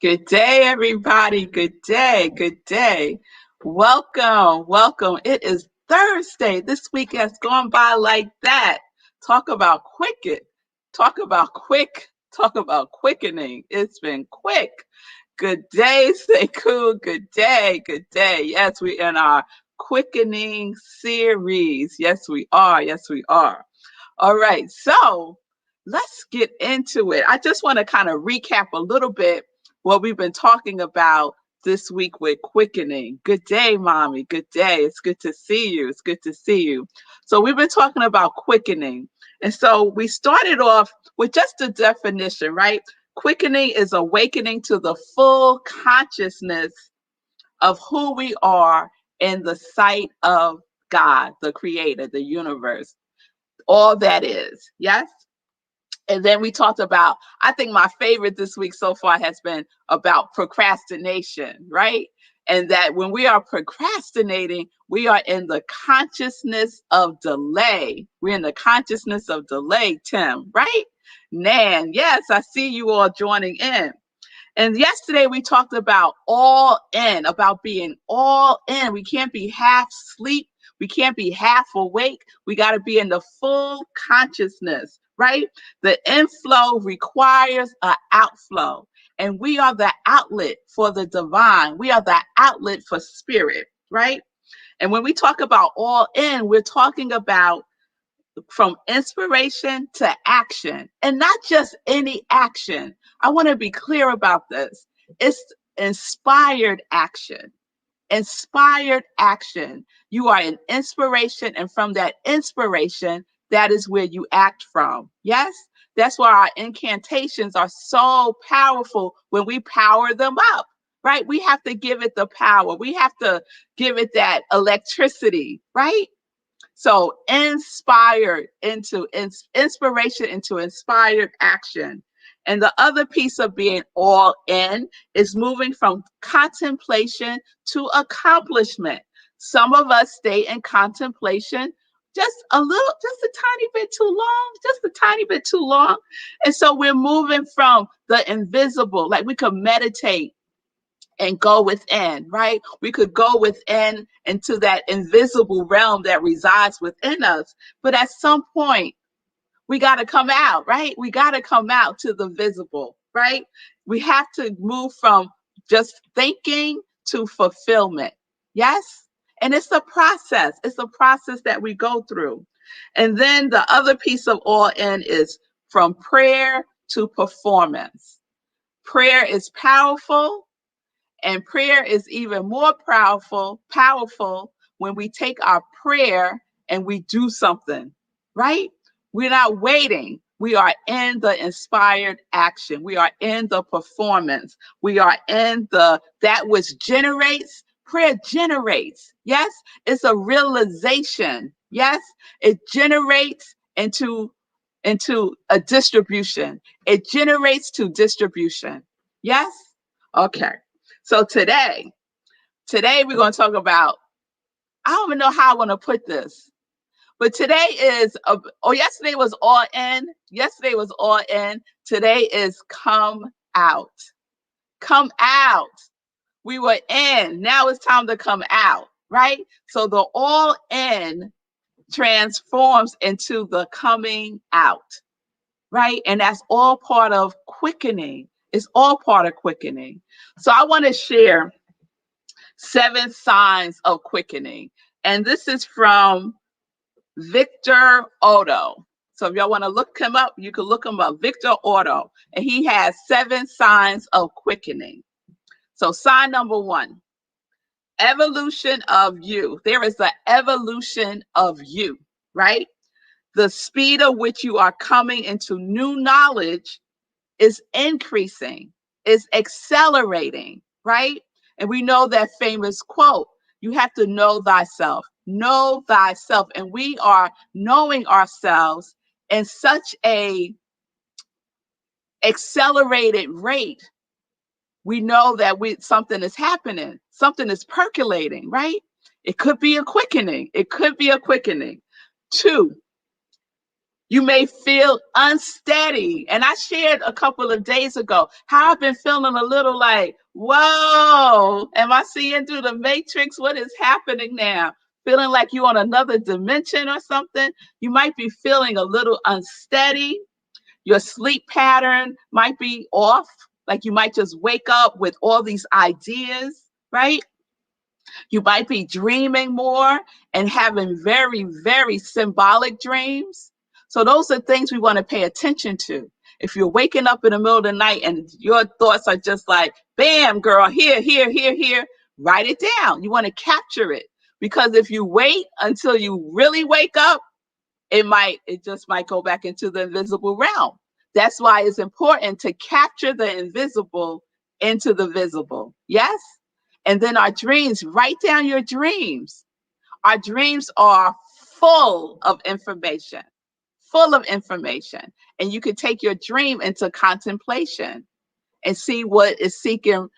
Good day, everybody. Good day. Good day. Welcome. Welcome. It is Thursday. This week has gone by like that. Talk about quick it. Talk about quick. Talk about quickening. It's been quick. Good day, Sekou. Good day. Good day. Yes, we in our quickening series. Yes, we are. Yes, we are. All right. So let's get into it. I just want to kind of recap a little bit what we've been talking about this week with quickening. Good day, mommy. Good day. It's good to see you. It's good to see you. So we've been talking about quickening. And so we started off with just a definition, right? Quickening is awakening to the full consciousness of who we are in the sight of God, the creator, the universe, all that is. Yes? And then we talked about, I think my favorite this week so far has been about procrastination, right? And that when we are procrastinating, we are in the consciousness of delay. We're in the consciousness of delay, Tim, right? Nan, yes, I see you all joining in. And yesterday we talked about all in, about being all in. We can't be half asleep. We can't be half awake. We got to be in the full consciousness, right? The inflow requires an outflow. And we are the outlet for the divine. We are the outlet for spirit, right? And when we talk about all in, we're talking about from inspiration to action, and not just any action. I want to be clear about this. It's inspired action. Inspired action. You are an inspiration, and from that inspiration, that is where you act from. Yes? That's why our incantations are so powerful when we power them up, right? We have to give it the power. We have to give it that electricity, right? So inspired into inspiration into inspired action. And the other piece of being all in is moving from contemplation to accomplishment. Some of us stay in contemplation just a tiny bit too long, just a tiny bit too long. And so we're moving from the invisible, like we could meditate and go within, right? We could go within into that invisible realm that resides within us. But at some point, we got to come out, right? We got to come out to the visible, right? We have to move from just thinking to fulfillment. Yes? And it's a process. It's a process that we go through. And then the other piece of all in is from prayer to performance. Prayer is powerful. And prayer is even more powerful when we take our prayer and we do something, right? We're not waiting. We are in the inspired action. We are in the performance. We are in that which generates. Prayer generates. Yes, it's a realization. Yes, it generates into a distribution. It generates to distribution. Yes? Okay. So today we're going to talk about, I don't even know how I want to put this, but today is, yesterday was all in. Yesterday was all in. Today is come out. Come out. We were in. Now it's time to come out, right? So the all in transforms into the coming out, right? And that's all part of quickening. It's all part of quickening. So I want to share 7 signs of quickening. And this is from Victor Otto. So if y'all want to look him up, you can look him up, Victor Otto. And he has 7 signs of quickening. So sign number 1, evolution of you. There is an evolution of you, right? The speed of which you are coming into new knowledge is increasing, is accelerating, right? And we know that famous quote, you have to know thyself, know thyself. And we are knowing ourselves in such a accelerated rate. We know that something is happening, something is percolating, right? It could be a quickening. It could be a quickening. 2, You may feel unsteady. And I shared a couple of days ago how I've been feeling a little like, whoa, am I seeing through the matrix? What is happening now? Feeling like you're on another dimension or something. You might be feeling a little unsteady. Your sleep pattern might be off. Like you might just wake up with all these ideas, right? You might be dreaming more and having very, very symbolic dreams. So those are things we want to pay attention to. If you're waking up in the middle of the night and your thoughts are just like, bam, girl, here, here, here, here, write it down. You want to capture it. Because if you wait until you really wake up, it just might go back into the invisible realm. That's why it's important to capture the invisible into the visible. Yes? And then our dreams, write down your dreams. Our dreams are full of information, full of information. And you can take your dream into contemplation and see what is seeking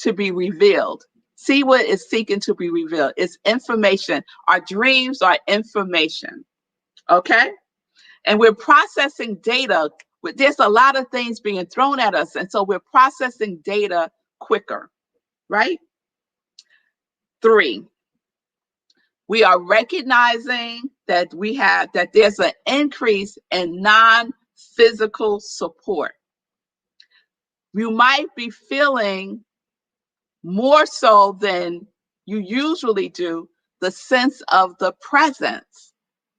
to be revealed. See what is seeking to be revealed. It's information. Our dreams are information. Okay? And we're processing data. There's a lot of things being thrown at us. And so we're processing data quicker, right? 3, we are recognizing that there's an increase in non-physical support. You might be feeling more so than you usually do the sense of the presence,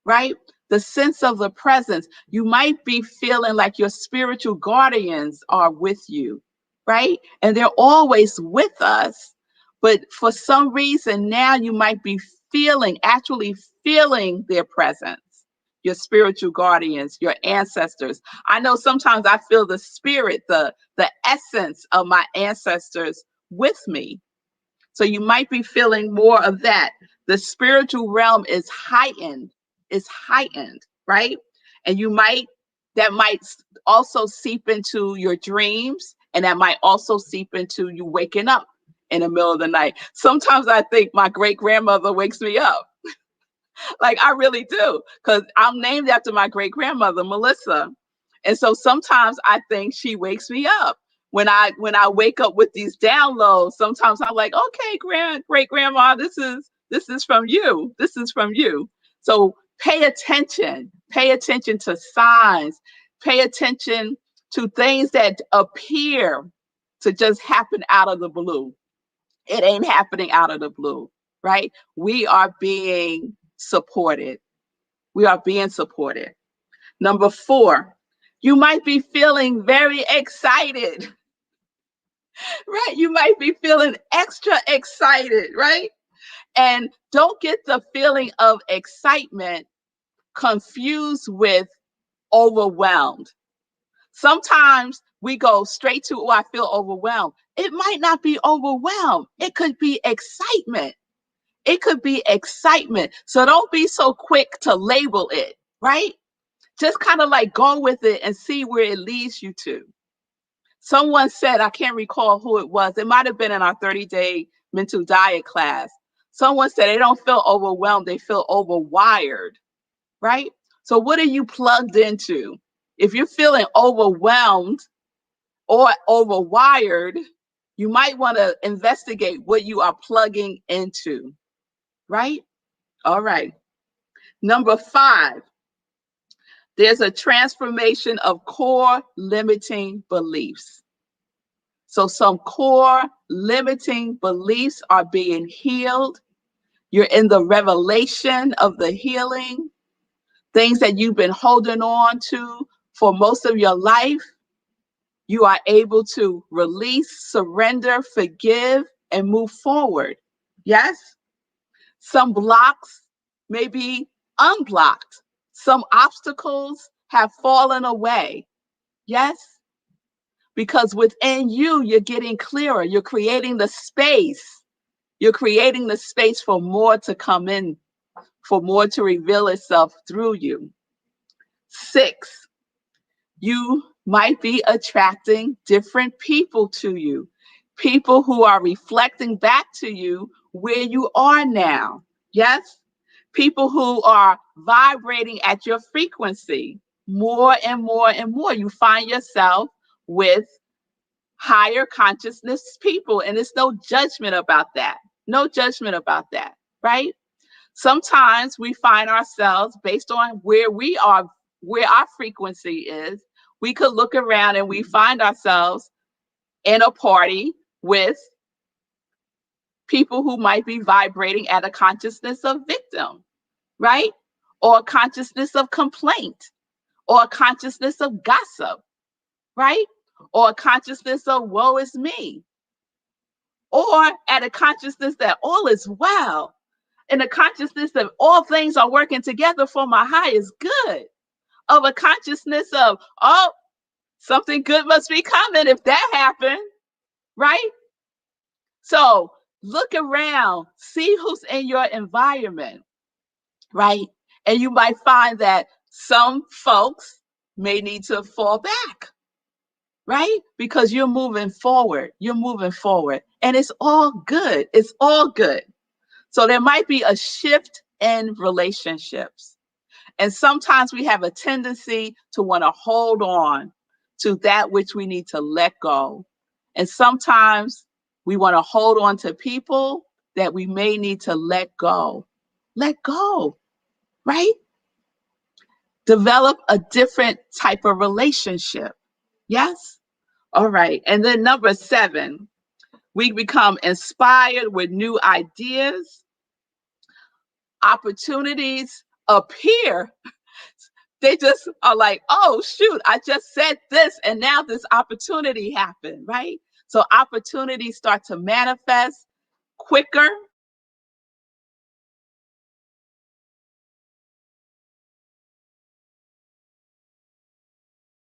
right? The sense of the presence. You might be feeling like your spiritual guardians are with you, right? And they're always with us. But for some reason, now you might be actually feeling their presence, your spiritual guardians, your ancestors. I know sometimes I feel the spirit, the essence of my ancestors with me. So you might be feeling more of that. The spiritual realm is heightened, right? And that might also seep into your dreams, and that might also seep into you waking up in the middle of the night. Sometimes I think my great grandmother wakes me up. Like I really do, because I'm named after my great grandmother, Melissa. And so sometimes I think she wakes me up. When I wake up with these downloads, sometimes I'm like, okay, great grandma, this is from you. This is from you. So pay attention. Pay attention to signs. Pay attention to things that appear to just happen out of the blue. It ain't happening out of the blue, right? We are being supported. We are being supported. Number 4, you might be feeling very excited, right? You might be feeling extra excited, right? And don't get the feeling of excitement confused with overwhelmed. Sometimes we go straight to, oh, I feel overwhelmed. It might not be overwhelmed. It could be excitement. It could be excitement. So don't be so quick to label it, right? Just kind of like go with it and see where it leads you to. Someone said, I can't recall who it was. It might have been in our 30-day mental diet class. Someone said they don't feel overwhelmed. They feel overwired, right? So what are you plugged into? If you're feeling overwhelmed or overwired, you might want to investigate what you are plugging into, right? All right. Number 5, there's a transformation of core limiting beliefs. So some core limiting beliefs are being healed. You're in the revelation of the healing. Things that you've been holding on to for most of your life, you are able to release, surrender, forgive, and move forward. Yes? Some blocks may be unblocked. Some obstacles have fallen away. Yes? Because within you, you're getting clearer. You're creating the space. You're creating the space for more to come in, for more to reveal itself through you. 6, you might be attracting different people to you. People who are reflecting back to you where you are now. Yes? People who are vibrating at your frequency. more and more and more, you find yourself with higher consciousness people. And there's no judgment about that. No judgment about that, right? Sometimes we find ourselves based on where we are, where our frequency is. We could look around and we find ourselves in a party with people who might be vibrating at a consciousness of victim, right? Or a consciousness of complaint, or a consciousness of gossip, right? Or a consciousness of woe is me, or at a consciousness that all is well, and a consciousness that all things are working together for my highest good, of a consciousness of, oh, something good must be coming if that happened, right? So look around, see who's in your environment, right? And you might find that some folks may need to fall back, right? Because you're moving forward. You're moving forward. And it's all good. It's all good. So there might be a shift in relationships. And sometimes we have a tendency to want to hold on to that which we need to let go. And sometimes we want to hold on to people that we may need to let go. Let go, right? Develop a different type of relationship. Yes? All right. And then number 7, we become inspired with new ideas. Opportunities appear. They just are like, oh, shoot, I just said this and now this opportunity happened, right? So opportunities start to manifest quicker.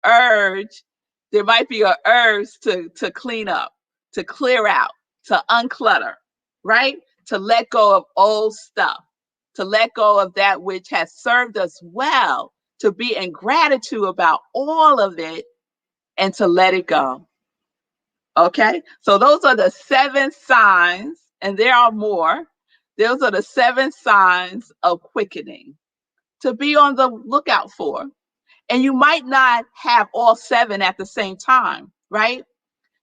Urge, there might be an urge to clean up, to clear out, to unclutter, right? To let go of old stuff, to let go of that which has served us well, to be in gratitude about all of it, and to let it go. Okay, so those are the 7 signs, and there are more. Those are the 7 signs of quickening to be on the lookout for. And you might not have all 7 at the same time, right?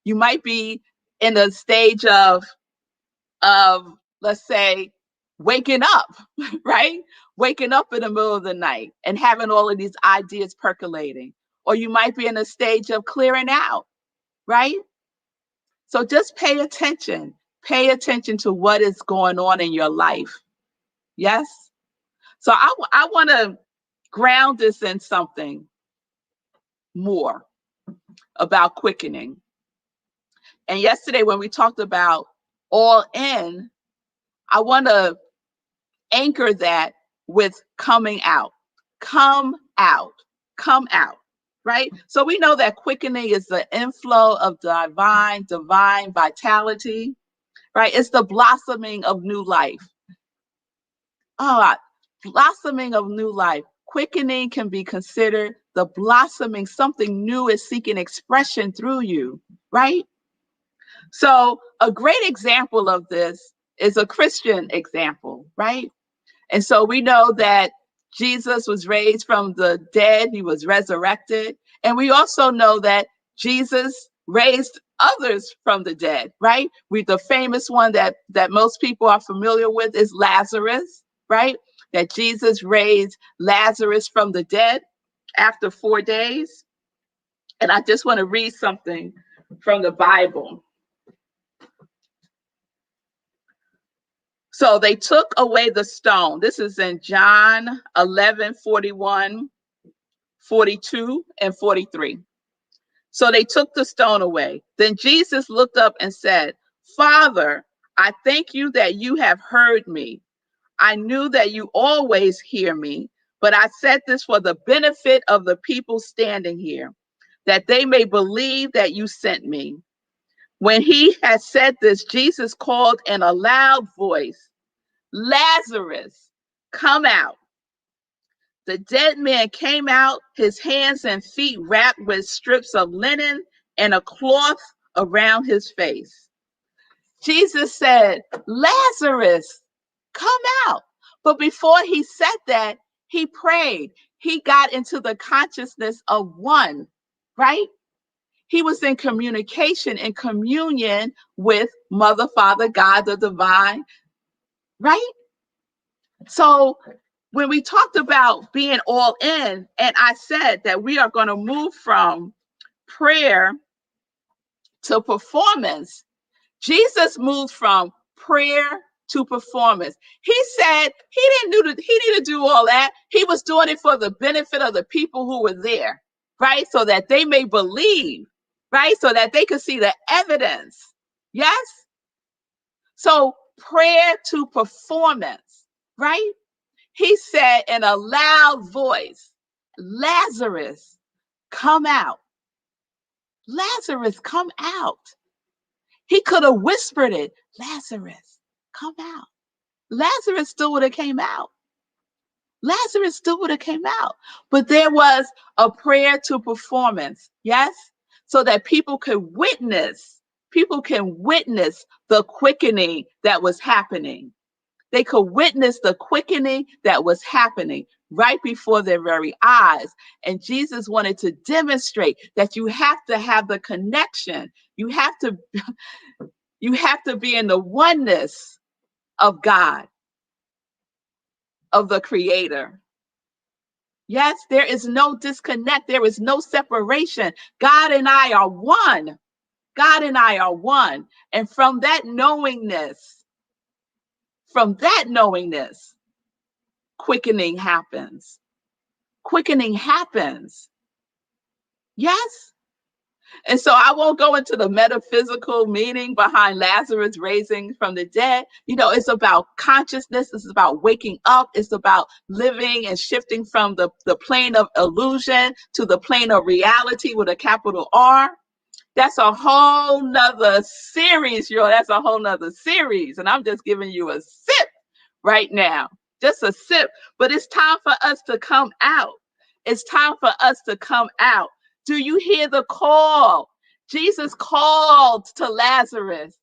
You might be in a stage of let's say waking up, right? Waking up in the middle of the night and having all of these ideas percolating. Or you might be in a stage of clearing out, right? So just pay attention. Pay attention to what is going on in your life. Yes? So I want to ground this in something more about quickening. And yesterday, when we talked about all in, I want to anchor that with coming out. Come out. Come out. Right? So we know that quickening is the inflow of divine vitality, right? It's the blossoming of new life. Oh, blossoming of new life. Quickening can be considered the blossoming, something new is seeking expression through you, right? So a great example of this is a Christian example, right? And so we know that Jesus was raised from the dead, he was resurrected. And we also know that Jesus raised others from the dead, right? The famous one that most people are familiar with is Lazarus, right? That Jesus raised Lazarus from the dead after 4 days. And I just want to read something from the Bible. So they took away the stone. This is in John 11:41, 42, and 43. So they took the stone away. Then Jesus looked up and said, Father, I thank you that you have heard me. I knew that you always hear me, but I said this for the benefit of the people standing here, that they may believe that you sent me. When he had said this, Jesus called in a loud voice, Lazarus, come out. The dead man came out, his hands and feet wrapped with strips of linen and a cloth around his face. Jesus said, Lazarus, come out. But before he said that, he prayed. he got into the consciousness of one, right? He was in communication and communion with Mother, Father, God, the divine, right? So when we talked about being all in, and I said that we are going to move from prayer to performance, Jesus moved from prayer to performance. He said he didn't do all that. He was doing it for the benefit of the people who were there, right? So that they may believe, right? So that they could see the evidence. Yes? So prayer to performance, right? He said in a loud voice, Lazarus, come out. Lazarus, come out. He could have whispered it, Lazarus, come out. Lazarus still would have came out. Lazarus still would have came out. But there was a prayer to performance, yes? So that people can witness the quickening that was happening. They could witness the quickening that was happening right before their very eyes. And Jesus wanted to demonstrate that you have to have the connection. You have to be in the oneness of God, of the Creator. Yes, there is no disconnect. There is no separation. God and I are one. God and I are one. And from that knowingness, quickening happens. Quickening happens. Yes. And so I won't go into the metaphysical meaning behind Lazarus raising from the dead. You know, it's about consciousness. It's about waking up. It's about living and shifting from the plane of illusion to the plane of reality with a capital R. That's a whole nother series, y'all. That's a whole nother series. And I'm just giving you a sip right now, just a sip. But it's time for us to come out. It's time for us to come out. Do you hear the call? Jesus called to Lazarus.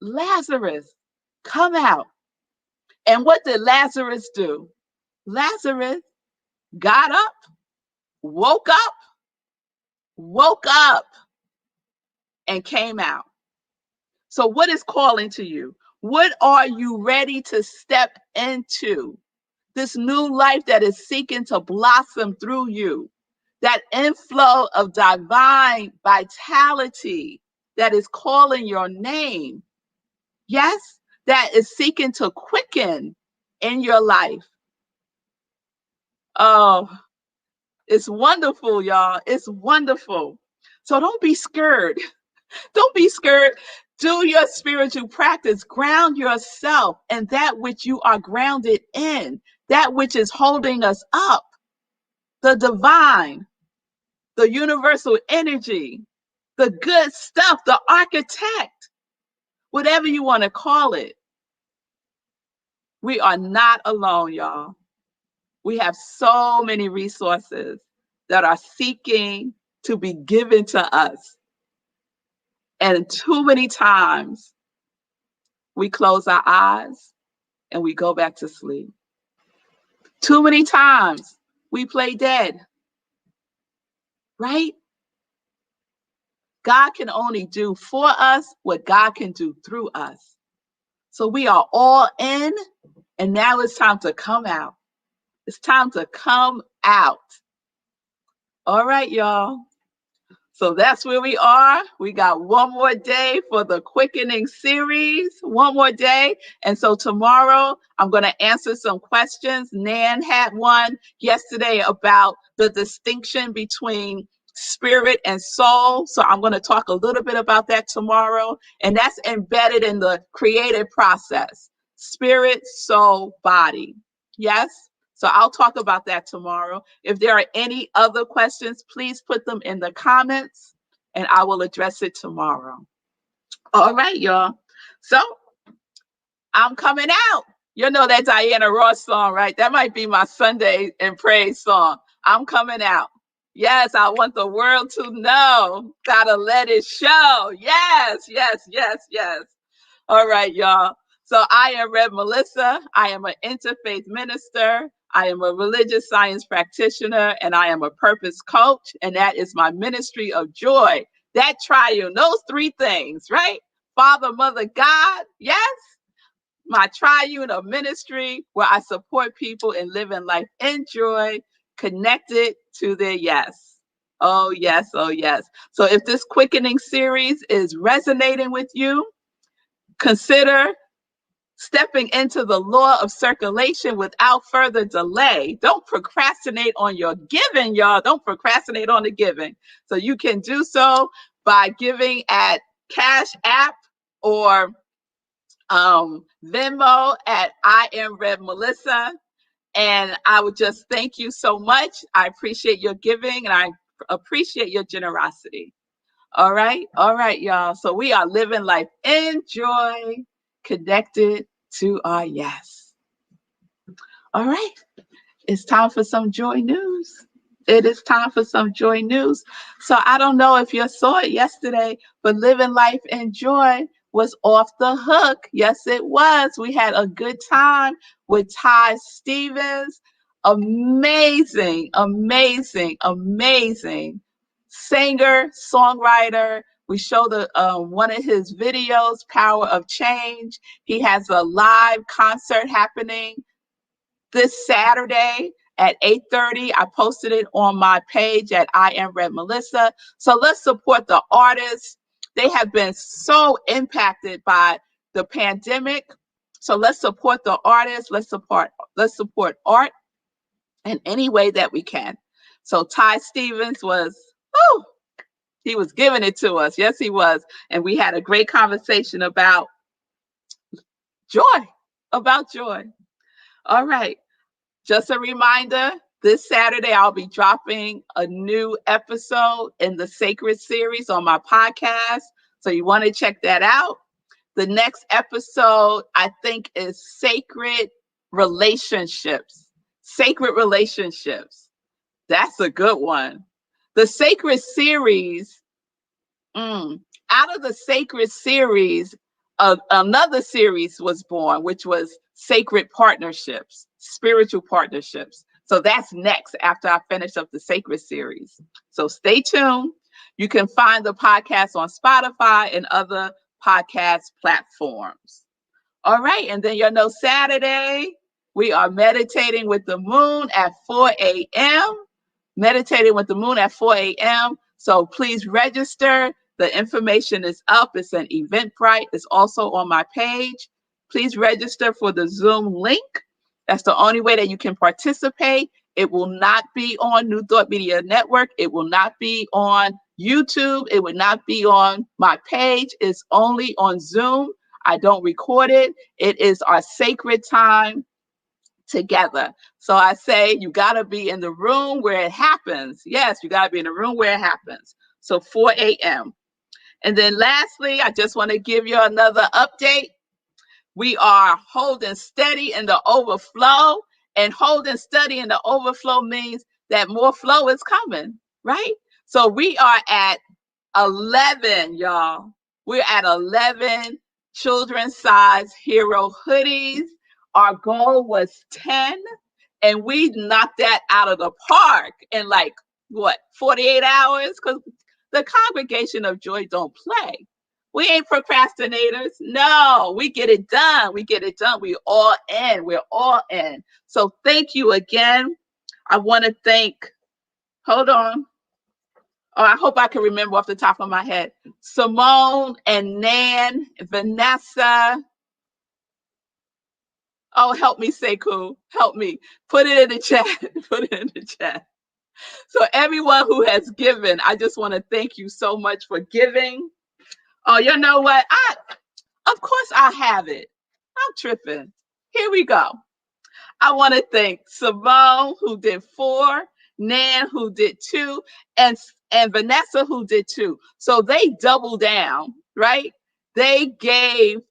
Lazarus, come out. And what did Lazarus do? Lazarus got up, woke up, woke up, and came out. So what is calling to you? What are you ready to step into? This new life that is seeking to blossom through you. That inflow of divine vitality that is calling your name. Yes, that is seeking to quicken in your life. Oh, it's wonderful, y'all. It's wonderful. So don't be scared. Don't be scared. Do your spiritual practice. Ground yourself in that which you are grounded in, that which is holding us up, the divine, the universal energy, the good stuff, the architect, whatever you want to call it. We are not alone, y'all. We have so many resources that are seeking to be given to us. And too many times we close our eyes and we go back to sleep. Too many times we play dead, right? God can only do for us what God can do through us. So we are all in, and now it's time to come out. It's time to come out. All right, y'all. So that's where we are. We got one more day for the Quickening Series, one more day. And so tomorrow I'm going to answer some questions. Nan had one yesterday about the distinction between spirit and soul. So I'm going to talk a little bit about that tomorrow. And that's embedded in the creative process. Spirit, soul, body. Yes? So I'll talk about that tomorrow. If there are any other questions, please put them in the comments and I will address it tomorrow. All right, y'all. So I'm coming out. You know that Diana Ross song, right? That might be my Sunday and praise song. I'm coming out. Yes, I want the world to know. Gotta let it show. Yes, yes, yes, yes. All right, y'all. So I am Rev Melissa. I am an interfaith minister. I am a religious science practitioner, and I am a purpose coach, and that is my ministry of joy. That triune, those three things, right? Father, Mother, God, yes? My triune of ministry where I support people in living life in joy, connected to their yes. Oh, yes. Oh, yes. So if this quickening series is resonating with you, consider stepping into the law of circulation without further delay. Don't procrastinate on your giving, y'all. Don't procrastinate on the giving. So you can do so by giving at Cash App or Venmo at iamrevmelissa. And I would just thank you so much. I appreciate your giving and I appreciate your generosity. All right, y'all. So we are living life in joy, connected to our yes. All right, it's time for some joy news. It is time for some joy news. So I don't know if you saw it yesterday, but Living Life in Joy was off the hook. Yes, it was. We had a good time with Ty Stevens. Amazing, amazing, amazing singer, songwriter. We showed one of his videos, Power of Change. He has a live concert happening this Saturday at 8:30. I posted it on my page at iamrevmelissa. So let's support the artists. They have been so impacted by the pandemic. So let's support the artists. Let's support art in any way that we can. So Ty Stevens was, oh, he was giving it to us. Yes, he was. And we had a great conversation joy, about joy. All right. Just a reminder, this Saturday I'll be dropping a new episode in the Sacred Series on my podcast. So you want to check that out. The next episode, I think, is Sacred Relationships. Sacred Relationships. That's a good one. The Sacred Series, out of the Sacred Series, another series was born, which was Sacred Partnerships, Spiritual Partnerships. So that's next after I finish up the Sacred Series. So stay tuned. You can find the podcast on Spotify and other podcast platforms. All right. And then Saturday, we are meditating with the moon at 4 a.m. Meditating with the moon at 4 a.m. So please register. The information is up. It's an Eventbrite. It's also on my page. Please register for the Zoom link. That's the only way that you can participate. It will not be on New Thought Media Network. It will not be on YouTube. It will not be on my page. It's only on Zoom. I don't record it. It is our sacred time together. So I say you got to be in the room where it happens. Yes, you got to be in the room where it happens. So 4 a.m. And then lastly, I just want to give you another update. We are holding steady in the overflow, and holding steady in the overflow means that more flow is coming, right? So we are at 11, y'all. We're at 11 children's size hero hoodies. Our goal was 10, and we knocked that out of the park in 48 hours? Because the Congregation of Joy don't play. We ain't procrastinators. No, we get it done. We get it done. We're all in. We're all in. So thank you again. I want to thank, hold on. Oh, I hope I can remember off the top of my head. Simone and Nan, Vanessa. Oh, help me, Sekou. Help me. Put it in the chat. Put it in the chat. So everyone who has given, I just want to thank you so much for giving. Oh, you know what? Of course I have it. I'm tripping. Here we go. I want to thank Simone, who did 4, Nan, who did 2, and Vanessa, who did 2. So they doubled down, right? They gave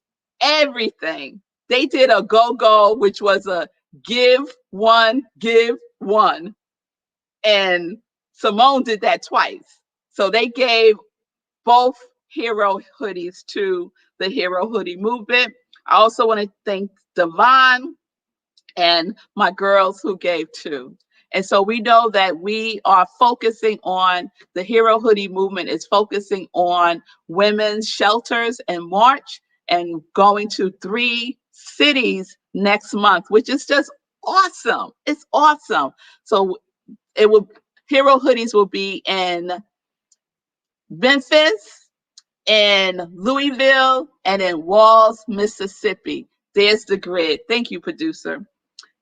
everything. They did a go-go, which was a give one, give one. And Simone did that twice. So they gave both hero hoodies to the Hero Hoodie Movement. I also want to thank Devon and my girls who gave too. And so we know that we are focusing on the Hero Hoodie movement is focusing on women's shelters in March and going to 3 cities next month, which is just awesome. It's awesome. So it will Hero Hoodies will be in Memphis, in Louisville, and in Walls, Mississippi. There's the grid. Thank you, producer.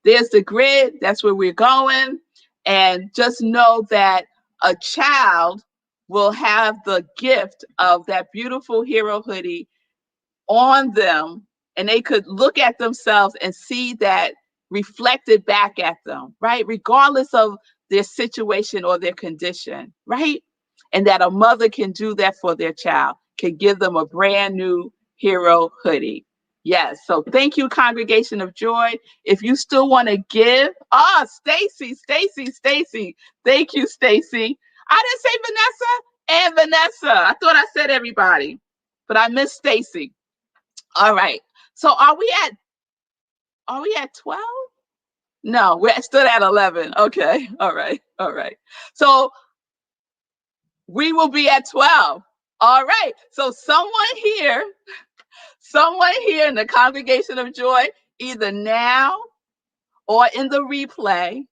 There's the grid. That's where we're going. And just know that a child will have the gift of that beautiful hero hoodie on them, and they could look at themselves and see that reflected back at them, right? Regardless of their situation or their condition, right? And that a mother can do that for their child, can give them a brand new hero hoodie. Yes. So thank you, Congregation of Joy. If you still want to give, Stacy. Thank you, Stacy. I didn't say Vanessa and Vanessa. I thought I said everybody, but I missed Stacy. All right. So are we at 12? No, we're still at 11. Okay. All right. All right. So we will be at 12. All right. So someone here in the Congregation of Joy, either now or in the replay,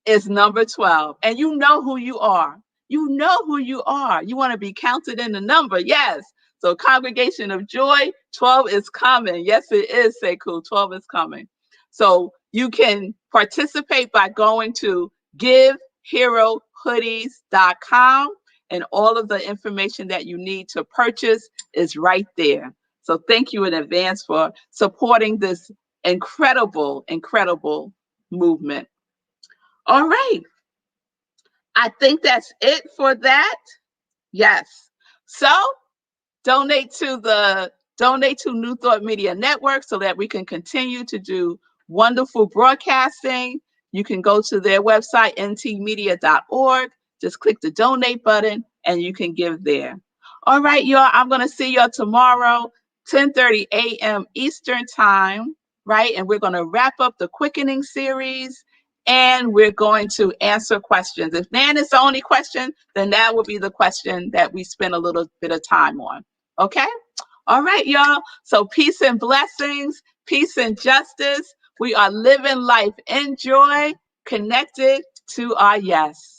is number 12. And you know who you are. You know who you are. You want to be counted in the number. Yes. So Congregation of Joy, 12 is coming. Yes, it is, Sekou. 12 is coming. So you can participate by going to giveherohoodies.com, and all of the information that you need to purchase is right there. So thank you in advance for supporting this incredible movement. All right. I think that's it for that. Yes. So donate to New Thought Media Network so that we can continue to do wonderful broadcasting. You can go to their website, ntmedia.org. Just click the donate button and you can give there. All right, y'all. I'm going to see y'all tomorrow, 10:30 a.m. Eastern time, right? And we're going to wrap up the Quickening Series, and we're going to answer questions. If man is the only question, then that will be the question that we spend a little bit of time on. Okay? All right, y'all. So peace and blessings, peace and justice. We are living life in joy, connected to our yes.